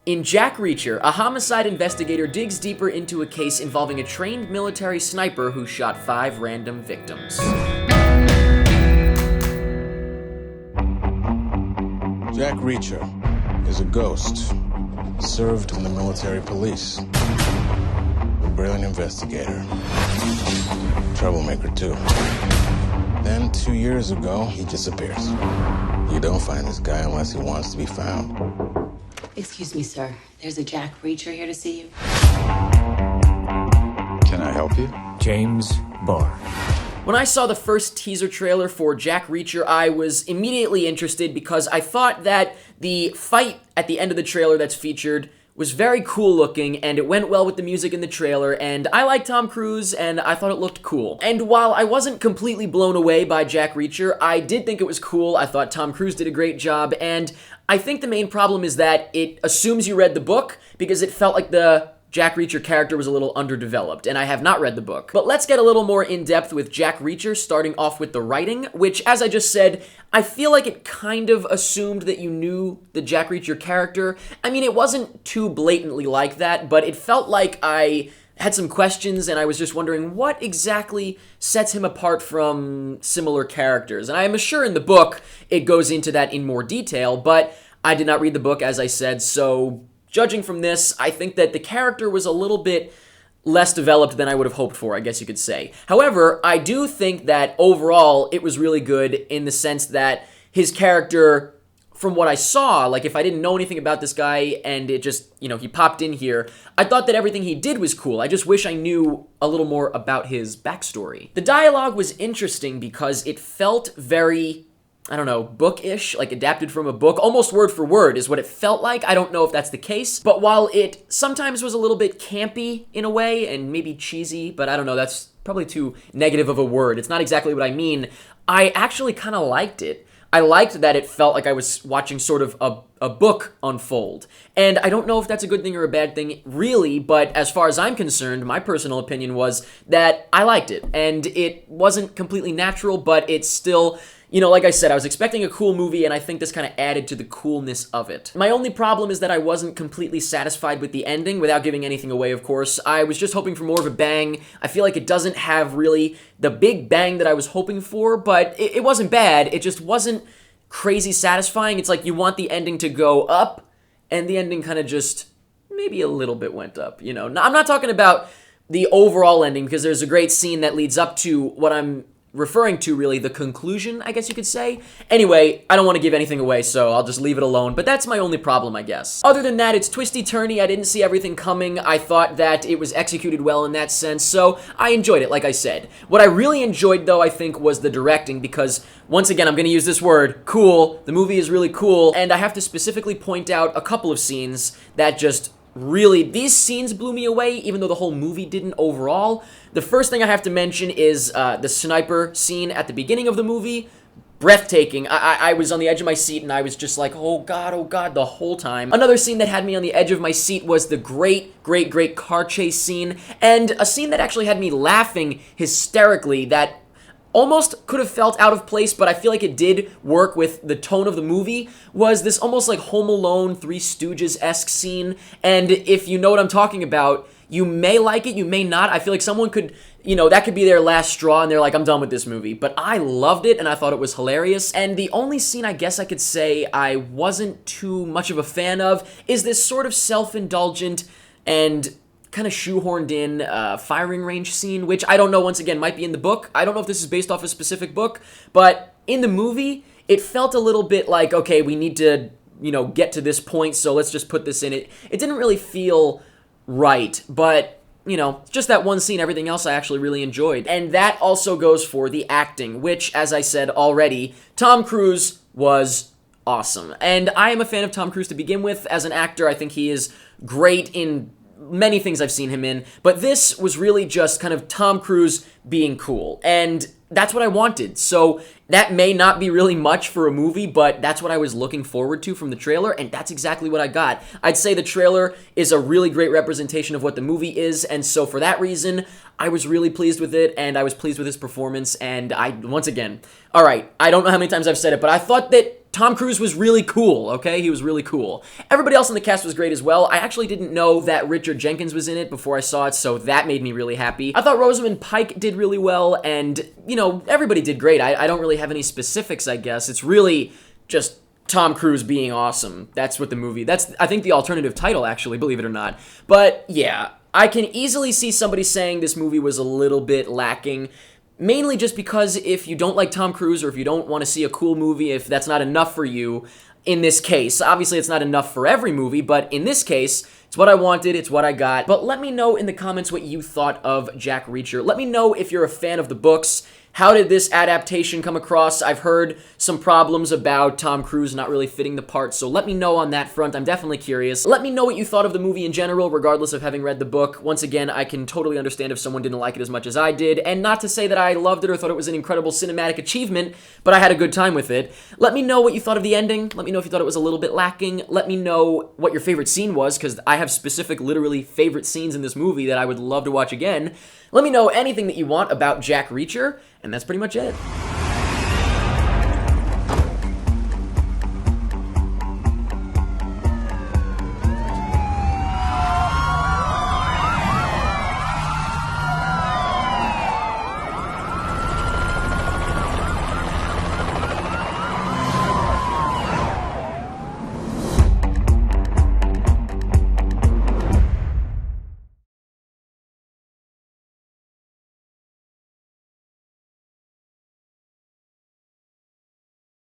In Jack Reacher, a homicide investigator digs deeper into a case involving a trained military sniper who shot 5 random victims. Jack Reacher is a ghost, served in the military police. A brilliant investigator. Troublemaker, too. Then, 2 years ago, he disappears. You don't find this guy unless he wants to be found. Excuse me, sir. There's a Jack Reacher here to see you. Can I help you? James Barr. When I saw the first teaser trailer for Jack Reacher, I was immediately interested because I thought that the fight at the end of the trailer that's featured was very cool looking, and it went well with the music in the trailer, and I like Tom Cruise, and I thought it looked cool. And while I wasn't completely blown away by Jack Reacher, I did think it was cool. I thought Tom Cruise did a great job, and I think the main problem is that it assumes you read the book, because it felt like the Jack Reacher character was a little underdeveloped, and I have not read the book. But let's get a little more in-depth with Jack Reacher, starting off with the writing, which, as I just said, I feel like it kind of assumed that you knew the Jack Reacher character. I mean, it wasn't too blatantly like that, but it felt like I had some questions, and I was just wondering what exactly sets him apart from similar characters. And I am sure in the book it goes into that in more detail, but I did not read the book, as I said, so judging from this, I think that the character was a little bit less developed than I would have hoped for, I guess you could say. However, I do think that overall it was really good in the sense that his character, from what I saw, like if I didn't know anything about this guy and it just, he popped in here, I thought that everything he did was cool. I just wish I knew a little more about his backstory. The dialogue was interesting because it felt very, bookish, like adapted from a book. Almost word for word is what it felt like. I don't know if that's the case. But while it sometimes was a little bit campy in a way and maybe cheesy, but I don't know, that's probably too negative of a word. It's not exactly what I mean. I actually kind of liked it. I liked that it felt like I was watching sort of a book unfold. And I don't know if that's a good thing or a bad thing, really, but as far as I'm concerned, my personal opinion was that I liked it. And it wasn't completely natural, but it's still, like I said, I was expecting a cool movie, and I think this kind of added to the coolness of it. My only problem is that I wasn't completely satisfied with the ending, without giving anything away, of course. I was just hoping for more of a bang. I feel like it doesn't have really the big bang that I was hoping for, but it wasn't bad. It just wasn't crazy satisfying. It's like you want the ending to go up, and the ending kind of just maybe a little bit went up, I'm not talking about the overall ending, because there's a great scene that leads up to what I'm referring to, really, the conclusion, I guess you could say. Anyway, I don't want to give anything away, so I'll just leave it alone, but that's my only problem, I guess. Other than that, it's twisty-turny. I didn't see everything coming. I thought that it was executed well in that sense, so I enjoyed it, like I said. What I really enjoyed, though, I think, was the directing, because, once again, I'm going to use this word, cool. The movie is really cool, and I have to specifically point out a couple of scenes that just really, these scenes blew me away, even though the whole movie didn't overall. The first thing I have to mention is the sniper scene at the beginning of the movie. Breathtaking. I was on the edge of my seat, and I was just like, oh God, the whole time. Another scene that had me on the edge of my seat was the great car chase scene, and a scene that actually had me laughing hysterically that almost could have felt out of place, but I feel like it did work with the tone of the movie, was this almost like Home Alone, Three Stooges-esque scene. And if you know what I'm talking about, you may like it, you may not. I feel like someone could, that could be their last straw, and they're like, I'm done with this movie. But I loved it, and I thought it was hilarious. And the only scene I guess I could say I wasn't too much of a fan of is this sort of self-indulgent and kind of shoehorned in firing range scene, which I don't know, once again, might be in the book. I don't know if this is based off a specific book, but in the movie, it felt a little bit like, okay, we need to, get to this point, so let's just put this in. It didn't really feel right, but, just that one scene. Everything else I actually really enjoyed. And that also goes for the acting, which, as I said already, Tom Cruise was awesome. And I am a fan of Tom Cruise to begin with. As an actor, I think he is great in many things I've seen him in, but this was really just kind of Tom Cruise being cool, and that's what I wanted. So that may not be really much for a movie, but that's what I was looking forward to from the trailer, and that's exactly what I got. I'd say the trailer is a really great representation of what the movie is, and so for that reason, I was really pleased with it, and I was pleased with his performance, and once again, alright, I don't know how many times I've said it, but I thought that Tom Cruise was really cool, okay? He was really cool. Everybody else in the cast was great as well. I actually didn't know that Richard Jenkins was in it before I saw it, so that made me really happy. I thought Rosamund Pike did really well, and, you know, everybody did great. I don't really have any specifics, I guess. It's really just Tom Cruise being awesome. That's what the movie... That's, I think, the alternative title, actually, believe it or not. But, yeah, I can easily see somebody saying this movie was a little bit lacking. Mainly just because if you don't like Tom Cruise or if you don't want to see a cool movie, if that's not enough for you, in this case, obviously it's not enough for every movie, but in this case, it's what I wanted, it's what I got. But let me know in the comments what you thought of Jack Reacher. Let me know if you're a fan of the books. How did this adaptation come across? I've heard some problems about Tom Cruise not really fitting the part, so let me know on that front. I'm definitely curious. Let me know what you thought of the movie in general, regardless of having read the book. Once again, I can totally understand if someone didn't like it as much as I did, and not to say that I loved it or thought it was an incredible cinematic achievement, but I had a good time with it. Let me know what you thought of the ending. Let me know if you thought it was a little bit lacking. Let me know what your favorite scene was, because I have specific, literally, favorite scenes in this movie that I would love to watch again. Let me know anything that you want about Jack Reacher, and that's pretty much it.